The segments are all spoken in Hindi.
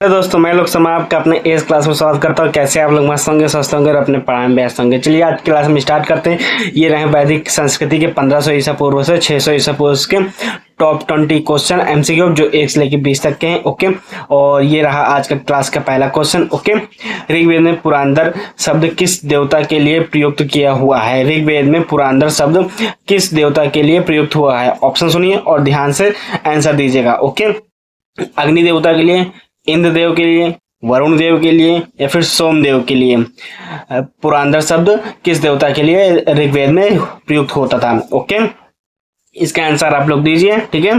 हेलो दोस्तों, मैं लोग समय आपका अपने एज क्लास में स्वागत करता हूँ। कैसे आप लोग मस्त होंगे, स्वस्थ होंगे और अपने पढ़ाई में व्यस्त होंगे। चलिए आज की क्लास में स्टार्ट करते हैं। ये रहे वैदिक संस्कृति के 1500 ईसा पूर्व से 600 ईसा पूर्व के टॉप 20 क्वेश्चन एमसीक्यू जो 1 से लेकर 20 तक के हैं। ओके, और ये रहा आज का क्लास का पहला क्वेश्चन। ओके, ऋग्वेद में पुरांदर शब्द किस देवता के लिए प्रयुक्त किया हुआ है? ऋग्वेद में पुरांदर शब्द किस देवता के लिए प्रयुक्त हुआ है? ऑप्शन सुनिए और ध्यान से आंसर दीजिएगा। ओके, अग्नि देवता के लिए, इंद्र देव के लिए, वरुण देव के लिए या फिर सोम देव के लिए पुरांदर शब्द किस देवता के लिए ऋग्वेद में प्रयुक्त होता था? ओके, इसका आंसर आप लोग दीजिए। ठीक है,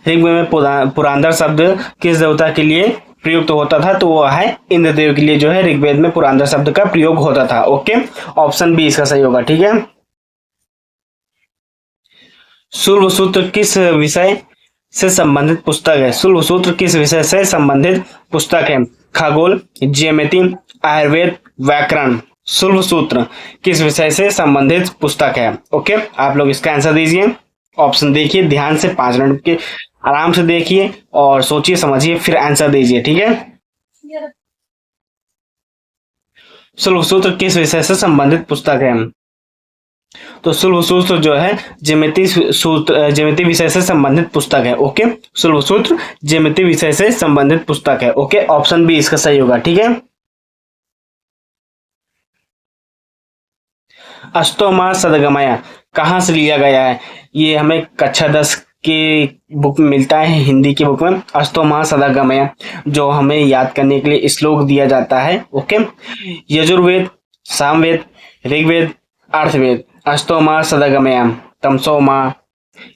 ऋग्वेद में पुरांदर शब्द किस देवता के लिए प्रयुक्त होता था? तो वो है इंद्र देव के लिए जो है ऋग्वेद में पुरांदर शब्द का प्रयोग होता था। ओके, ऑप्शन बी इसका सही होगा। ठीक है, शुल्ब सूत्र किस विषय से संबंधित पुस्तक है? शुल्ब सूत्र किस विषय से संबंधित पुस्तक है? खगोल, ज्योमेति, आयुर्वेद, व्याकरण। शुल्ब सूत्र किस विषय से संबंधित पुस्तक है? ओके, आप लोग इसका आंसर दीजिए। ऑप्शन देखिए ध्यान से, 5 मिनट के आराम से देखिए और सोचिए समझिए फिर आंसर दीजिए। ठीक है, शुल्ब सूत्र किस विषय से संबंधित पुस्तक है? तो शुल्ब सूत्र जो है ज्यामिति विषय से संबंधित पुस्तक है। ओके, शुल्ब सूत्र ज्यामिति विषय से संबंधित पुस्तक है। ओके, ऑप्शन बी इसका सही होगा। ठीक है, अष्टोमा सदगमय कहाँ से लिया गया है? ये हमें कक्षा 10 की बुक में मिलता है, हिंदी की बुक में। अष्टोमा सदगमय जो हमें याद करने के लिए श्लोक दिया जाता है। ओके, यजुर्वेद, सामवेद, ऋग्वेद, अर्थवेद। अष्टोमा सदगमय, तमसोमा,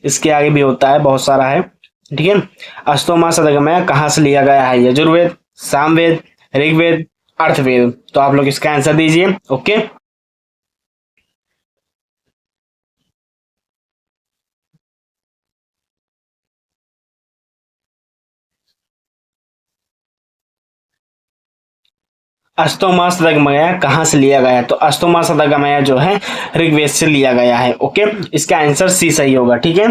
इसके आगे भी होता है, बहुत सारा है। ठीक है, अष्टोमा सदगमय कहाँ से लिया गया है? यजुर्वेद, सामवेद, ऋग्वेद, अर्थवेद। तो आप लोग इसका आंसर दीजिए। ओके, अष्टोमा सदगमय कहाँ से लिया गया है? तो अष्टोमा सदगमय जो है ऋग्वेद से लिया गया है। ओके, इसका आंसर सी सही होगा। ठीक है,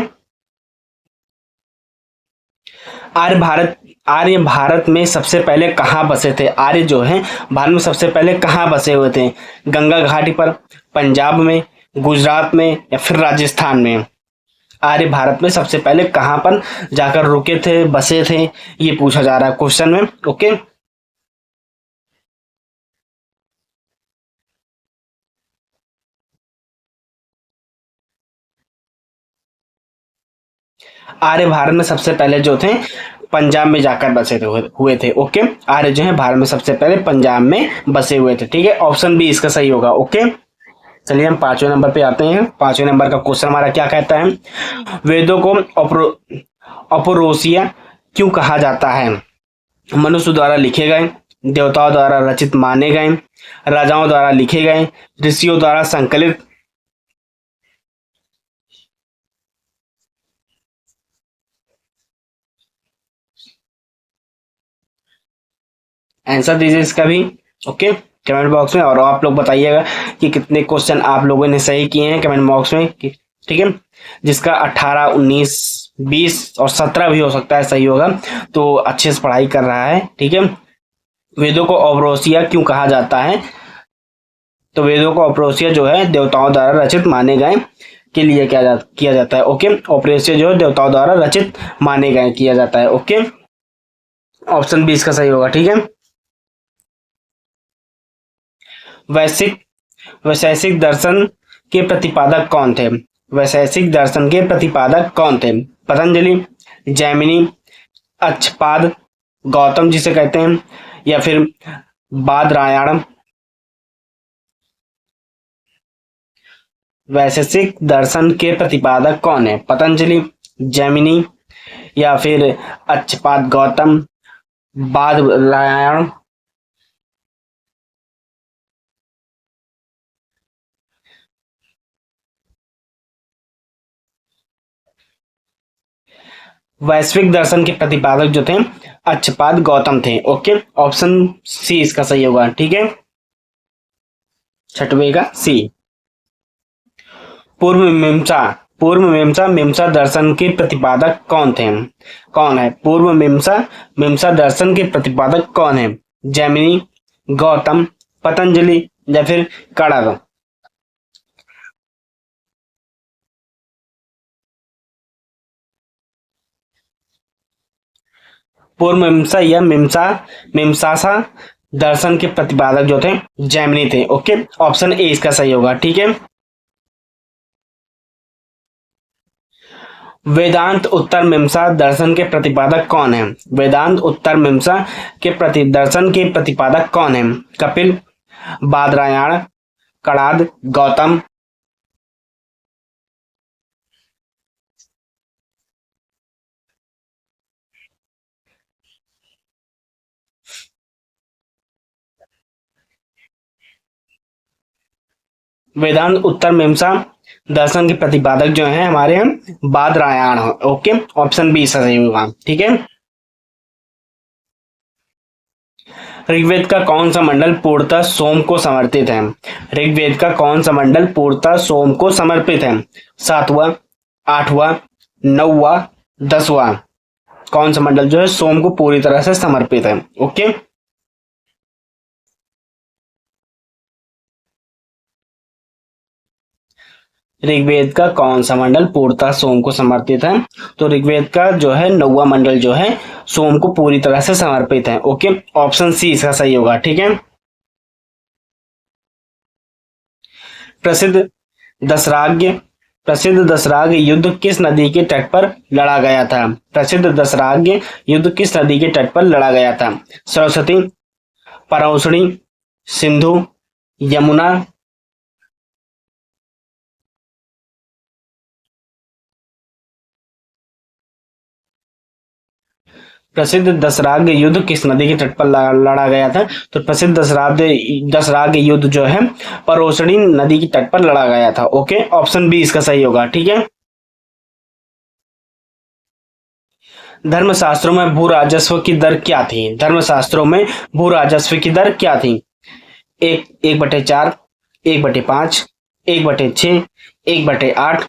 आर्य भारत में सबसे पहले कहाँ बसे थे? आर्य जो है भारत में सबसे पहले कहाँ बसे हुए थे? गंगा घाटी पर, पंजाब में, गुजरात में या फिर राजस्थान में? आर्य भारत में सबसे पहले कहाँ पर जाकर रुके थे, बसे थे, ये पूछा जा रहा है क्वेश्चन में। ओके, आर्य भारत में सबसे पहले जो थे पंजाब में जाकर बसे थे हुए थे। ओके, आर्य जो है भारत में सबसे पहले पंजाब में बसे हुए थे। ठीक है, ऑप्शन बी इसका सही होगा। ओके, चलिए हम 5वें नंबर पे आते हैं। 5वें नंबर का क्वेश्चन हमारा क्या कहता है? वेदों को अपौरुषीय क्यों कहा जाता है? मनुष्य द्वारा लिखे गए, देवताओं द्वारा रचित माने गए, राजाओं द्वारा लिखे गए, ऋषियों द्वारा संकलित। आंसर दीजिए इसका भी। ओके, कमेंट बॉक्स में। और आप लोग बताइएगा कि कितने क्वेश्चन आप लोगों ने सही किए हैं कमेंट बॉक्स में। ठीक है, जिसका 18, 19, 20 और 17 भी हो सकता है सही होगा, तो अच्छे से पढ़ाई कर रहा है। ठीक है, वेदों को औपरोसिया क्यों कहा जाता है? तो वेदों को औपरोसिया जो है देवताओं द्वारा रचित माने गए के लिए किया जाता है। ओके, औपरोसिया जो है देवताओं द्वारा रचित माने गए किया जाता है। ओके, ऑप्शन बी इसका सही होगा। ठीक है, वैश्विक वैशेषिक दर्शन के प्रतिपादक कौन थे? वैशेषिक दर्शन के प्रतिपादक कौन थे? पतंजलि, जैमिनी, अच्छपाद, गौतम जिसे कहते हैं, या फिर बादरायण। वैशेषिक दर्शन के प्रतिपादक कौन है? पतंजलि, जैमिनी या फिर अच्छपाद, गौतम, बादरायण। वैश्विक दर्शन के प्रतिपादक जो थे अच्छपाद गौतम थे। ओके, ऑप्शन सी इसका सही होगा। ठीक है, 6वें का सी। पूर्व मीमांसा मीमांसा दर्शन के प्रतिपादक कौन थे? कौन है पूर्व मीमांसा मीमांसा दर्शन के प्रतिपादक कौन है? जैमिनी, गौतम, पतंजलि या फिर कणव? पूर्व मीमांसा या मीमांसा दर्शन के प्रतिपादक जो थे जैमिनी थे। ओके, ऑप्शन ए इसका सही होगा। ठीक है। वेदांत उत्तर मीमांसा दर्शन के प्रतिपादक कौन है? वेदांत उत्तर मीमांसा के प्रति दर्शन के प्रतिपादक कौन है? कपिल, बादरायण, कणाद, गौतम? वेदांत उत्तर मीमांसा दर्शन के प्रतिपादक जो हैं हमारे यहाँ बादरायण। ओके, ऑप्शन बी सही होगा। ठीक है। ऋग्वेद का कौन सा मंडल पूर्णतः सोम को समर्पित है? ऋग्वेद का कौन सा मंडल पूर्णतः सोम को समर्पित है? 7वां, 8वां, 9वां, 10वां? कौन सा मंडल जो है सोम को पूरी तरह से समर्पित है? ओके। ऋग्वेद का कौन सा मंडल पूर्णतः सोम को समर्पित है? तो ऋग्वेद का जो है 9वां मंडल जो है सोम को पूरी तरह से समर्पित है। ओके, ऑप्शन सी इसका सही होगा। ठीक है। प्रसिद्ध दसराग्य प्रसिद्ध दसराग्य युद्ध किस नदी के तट पर लड़ा गया था? प्रसिद्ध दसराग्य युद्ध किस नदी के तट पर लड़ा गया था? सरस्वती, परौसणी, सिंधु, यमुना? प्रसिद्ध दसराग्य युद्ध किस नदी के तट पर लड़ा गया था? तो प्रसिद्ध दसराग्य युद्ध जो है परोसणी नदी के तट पर लड़ा गया था। ओके, ऑप्शन बी इसका सही होगा। ठीक है। धर्मशास्त्रों में भू राजस्व की दर क्या थी? धर्मशास्त्रों में भू राजस्व की दर क्या थी? 1/4, 1/5, 1/6, 1/8?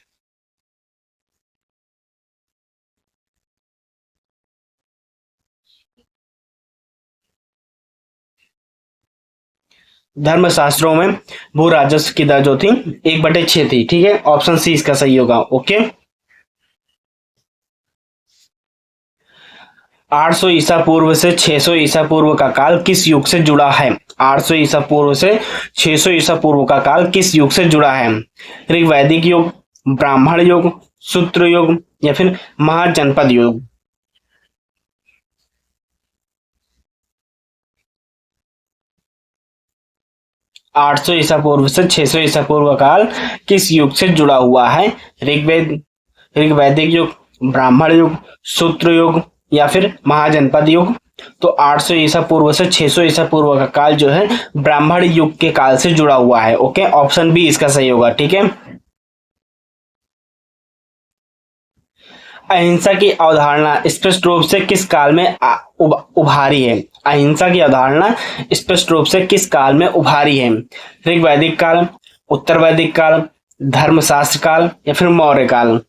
धर्मशास्त्रों में भू राजस्व की दर जो थी 1/6 थी। ठीक है, ऑप्शन सी इसका सही होगा। ओके। 800 ईसा पूर्व से 600 ईसा पूर्व का काल किस युग से जुड़ा है? 800 ईसा पूर्व से 600 ईसा पूर्व का काल किस युग से जुड़ा है? ऋग्वैदिक युग, ब्राह्मण युग, शूद्र युग या फिर महाजनपद युग? 800 ईसा पूर्व से 600 ईसा पूर्व काल किस युग से जुड़ा हुआ है? ऋग्वैदिक युग, ब्राह्मण युग, शूद्र युग या फिर महाजनपद युग? तो 800 ईसा पूर्व से 600 ईसा पूर्व का काल जो है ब्राह्मण युग के काल से जुड़ा हुआ है। ओके, ऑप्शन बी इसका सही होगा। ठीक है। अहिंसा की अवधारणा स्पष्ट रूप से किस काल में उभारी है? अहिंसा की अवधारणा स्पष्ट रूप से किस काल में उभारी है? ऋग्वैदिक काल, उत्तर वैदिक काल, धर्मशास्त्र काल या फिर मौर्य काल?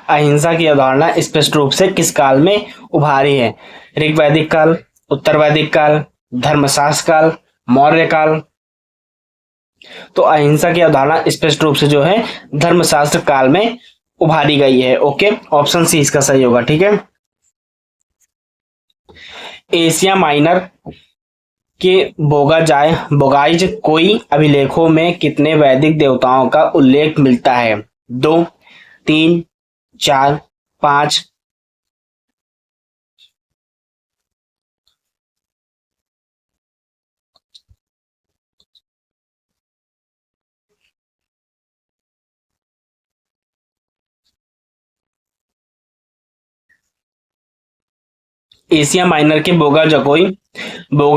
अहिंसा की अवधारणा स्पष्ट रूप से किस काल में उभारी है? ऋग्वैदिक काल, उत्तर वैदिक काल, धर्मशास्त्र काल, मौर्य काल? तो अहिंसा की अवधारणा स्पष्ट रूप से जो है धर्मशास्त्र काल में उभारी गई है। ओके, ऑप्शन सी इसका सही होगा। ठीक है। एशिया माइनर के बोगाइज कोई अभिलेखों में कितने वैदिक देवताओं का उल्लेख मिलता है? 2, 3, 4, 5? एशिया माइनर के बोगा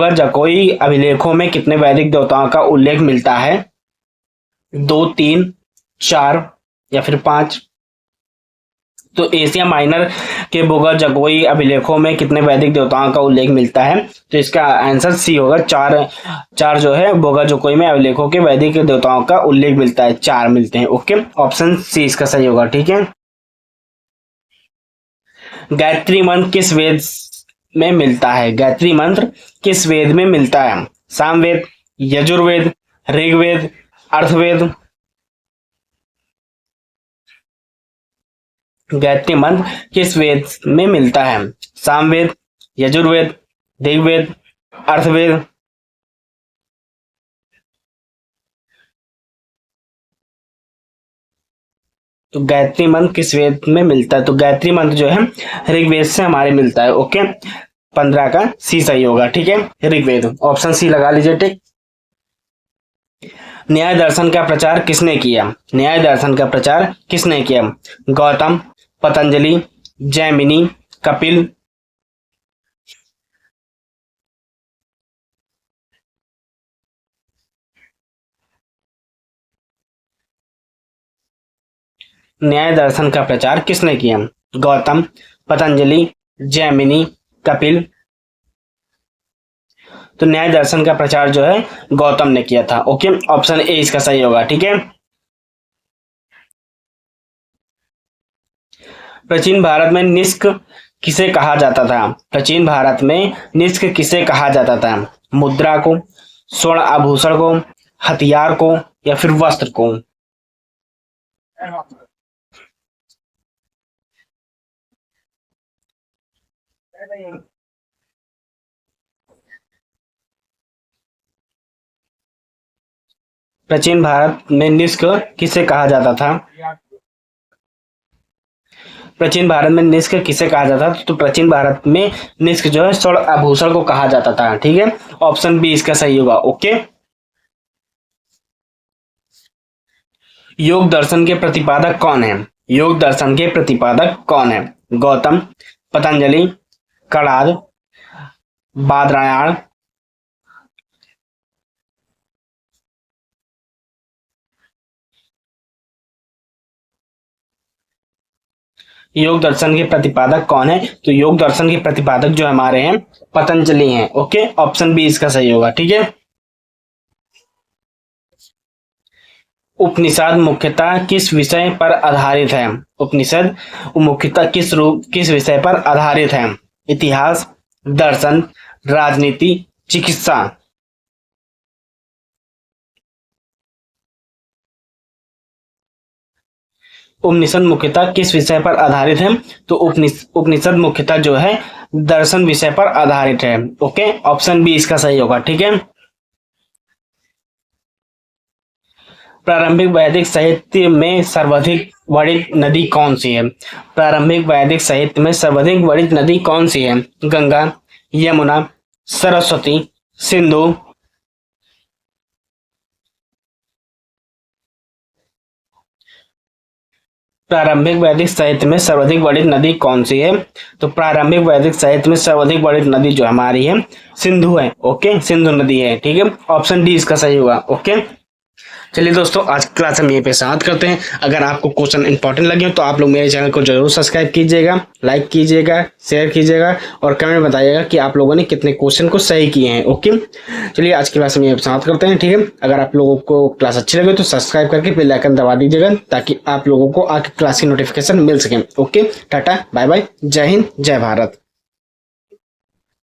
जकोई अभिलेखों में कितने वैदिक देवताओं का उल्लेख मिलता है? 2, 3, 4 या फिर 5? तो एशिया माइनर के बोगा जगोई अभिलेखों में कितने वैदिक देवताओं का उल्लेख मिलता है? तो इसका आंसर सी होगा, चार जो है बोगा जगोई में अभिलेखों के वैदिक देवताओं का उल्लेख मिलता है, 4 मिलते हैं। ओके, ऑप्शन सी इसका सही होगा। ठीक है, गायत्री मंत्र किस वेद में मिलता है? गायत्री मंत्र किस वेद में मिलता है? सामवेद, यजुर्वेद, ऋग्वेद, अर्थवेद। गायत्री मंत्र किस वेद में मिलता है? सामवेद, यजुर्वेद, ऋग्वेद, अर्थवेद। तो गायत्री मंत्र किस वेद में मिलता है? तो गायत्री मंत्र जो है ऋग्वेद से हमारे मिलता है। ओके, 15 का सी सही होगा। ठीक है, ऋग्वेद, ऑप्शन सी लगा लीजिए टिक। न्याय दर्शन का प्रचार किसने किया? न्याय दर्शन का प्रचार किसने किया? गौतम, पतंजलि, जैमिनी, कपिल। न्याय दर्शन का प्रचार किसने किया? गौतम, पतंजलि, जैमिनी, कपिल। तो न्याय दर्शन का प्रचार जो है गौतम ने किया था। ओके, ऑप्शन ए इसका सही होगा। ठीक है, प्राचीन भारत में निष्क किसे कहा जाता था? प्राचीन भारत में निष्क किसे कहा जाता था? मुद्रा को, स्वर्ण आभूषण को, हथियार को, या फिर वस्त्र को? प्राचीन भारत में निष्क किसे कहा जाता था? प्राचीन भारत में निष्क किसे कहा जाता था? तो प्राचीन भारत में निष्क जो है स्वर्ण आभूषण को कहा जाता था। ठीक है, ऑप्शन बी इसका सही होगा। ओके, योग दर्शन के प्रतिपादक कौन है? योग दर्शन के प्रतिपादक कौन है? गौतम, पतंजलि, कणाद, बादरायण। योग दर्शन के प्रतिपादक कौन है? तो योग दर्शन के प्रतिपादक जो हमारे हैं पतंजलि हैं। ओके, ऑप्शन बी इसका सही होगा। ठीक है, उपनिषद मुख्यतः किस विषय पर आधारित है? उपनिषद मुख्यतः किस विषय पर आधारित है? इतिहास, दर्शन, राजनीति, चिकित्सा। उपनिषद मुख्यतः किस विषय पर आधारित है? तो उपनिषद मुख्यतः जो है दर्शन विषय पर आधारित है। ओके, ऑप्शन बी इसका सही होगा। ठीक है, प्रारंभिक वैदिक साहित्य में सर्वाधिक वर्णित नदी कौन सी है? प्रारंभिक वैदिक साहित्य में सर्वाधिक वर्णित नदी कौन सी है? गंगा, यमुना, सरस्वती, सिंधु। प्रारंभिक वैदिक साहित्य में सर्वाधिक वर्णित नदी कौन सी है? तो प्रारंभिक वैदिक साहित्य में सर्वाधिक वर्णित नदी जो हमारी है सिंधु है। ओके, सिंधु नदी है। ठीक है, ऑप्शन डी इसका सही होगा। ओके, चलिए दोस्तों, आज की क्लास हम यहीं पे समाप्त करते हैं। अगर आपको क्वेश्चन इंपॉर्टेंट लगे तो आप लोग मेरे चैनल को जरूर सब्सक्राइब कीजिएगा, लाइक कीजिएगा, शेयर कीजिएगा और कमेंट में बताइएगा कि आप लोगों ने कितने क्वेश्चन को सही किए हैं। ओके, चलिए आज की क्लास हम यहीं पे समाप्त करते हैं। ठीक है, अगर आप लोगों को क्लास अच्छी लगे तो सब्सक्राइब करके बेल आइकन दबा दीजिएगा ताकि आप लोगों को आगे क्लास की नोटिफिकेशन मिल सके। ओके, टाटा, बाय बाय, जय हिंद, जय भारत।